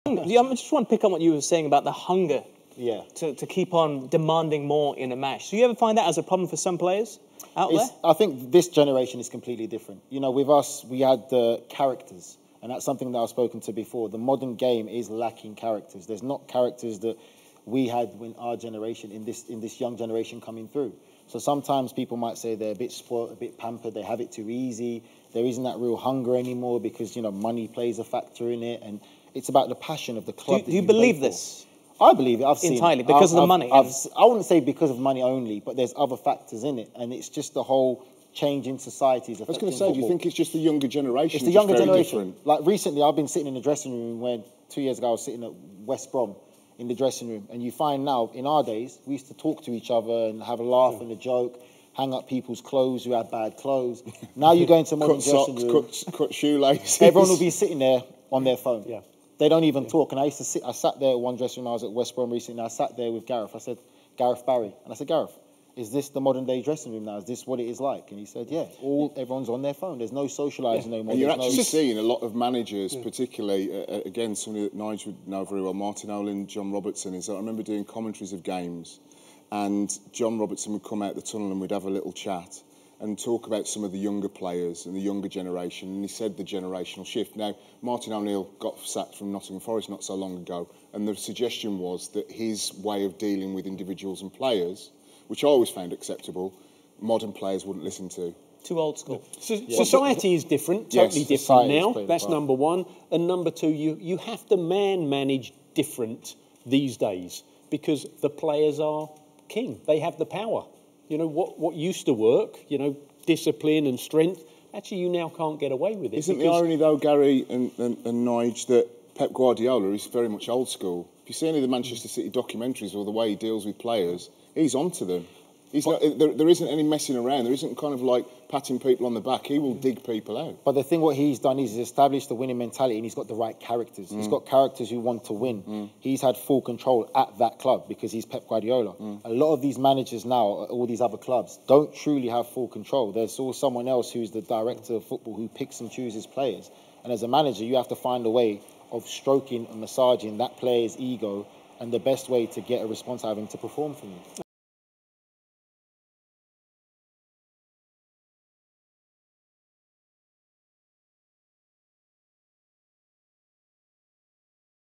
I just want to pick up what you were saying about the hunger Yeah. to keep on demanding more in a match. Do you ever find that as a problem for some players out there? I think this generation is completely different. You know, with us, we had the characters, and that's something that I've spoken to before. The modern game is lacking characters. There's not characters that we had when our generation, in this young generation coming through. So sometimes people might say they're a bit spoiled, a bit pampered, they have it too easy. There isn't that real hunger anymore because, you know, money plays a factor in it, and it's about the passion of the club. Do you believe this? I believe it. I've seen entirely it. because of the money. I wouldn't say because of money only, but there's other factors in it, and it's just the whole change in societies. I was going to say, do you think it's just the younger generation? It's the younger generation. Like recently, I've been sitting in the dressing room when 2 years ago I was sitting at West Brom in the dressing room, and you find now, in our days, we used to talk to each other and have a laugh and a joke, hang up people's clothes who had bad clothes. Now you go into modern dressing room, cut shoelaces. everyone will be sitting there on their phone. Yeah. They don't even talk. And I sat there at one dressing room, I was at West Brom recently, and I sat there with Gareth. I said, Gareth Barry. And I said, Gareth, is this the modern day dressing room now? Is this what it is like? And he said, yeah, everyone's on their phone. There's no socialising no more. And you're actually seeing a lot of managers, particularly, again, somebody that Nigel would know very well, Martin Olin, John Robertson. I remember doing commentaries of games, and John Robertson would come out the tunnel and we'd have a little chat and talk about some of the younger players and the younger generation, and he said the generational shift. Now, Martin O'Neill got sacked from Nottingham Forest not so long ago, and the suggestion was that his way of dealing with individuals and players, which I always found acceptable, modern players wouldn't listen to. Too old school. Society is different, totally different now. That's number one. And number two, you have to manage different these days because the players are king. They have the power. You know, what used to work, you know, discipline and strength, actually you now can't get away with it. Isn't the irony, though, Gary and Nige, that Pep Guardiola is very much old school? If you see any of the Manchester City documentaries or the way he deals with players, he's onto them. He's not, there isn't any messing around. There isn't kind of like patting people on the back. He will dig people out. But the thing what he's done is he's established the winning mentality, and he's got the right characters. He's got characters who want to win. He's had full control at that club because he's Pep Guardiola. A lot of these managers now at all these other clubs don't truly have full control. There's always someone else who's the director of football who picks and chooses players. And as a manager, you have to find a way of stroking and massaging that player's ego, and the best way to get a response out of him to perform for you.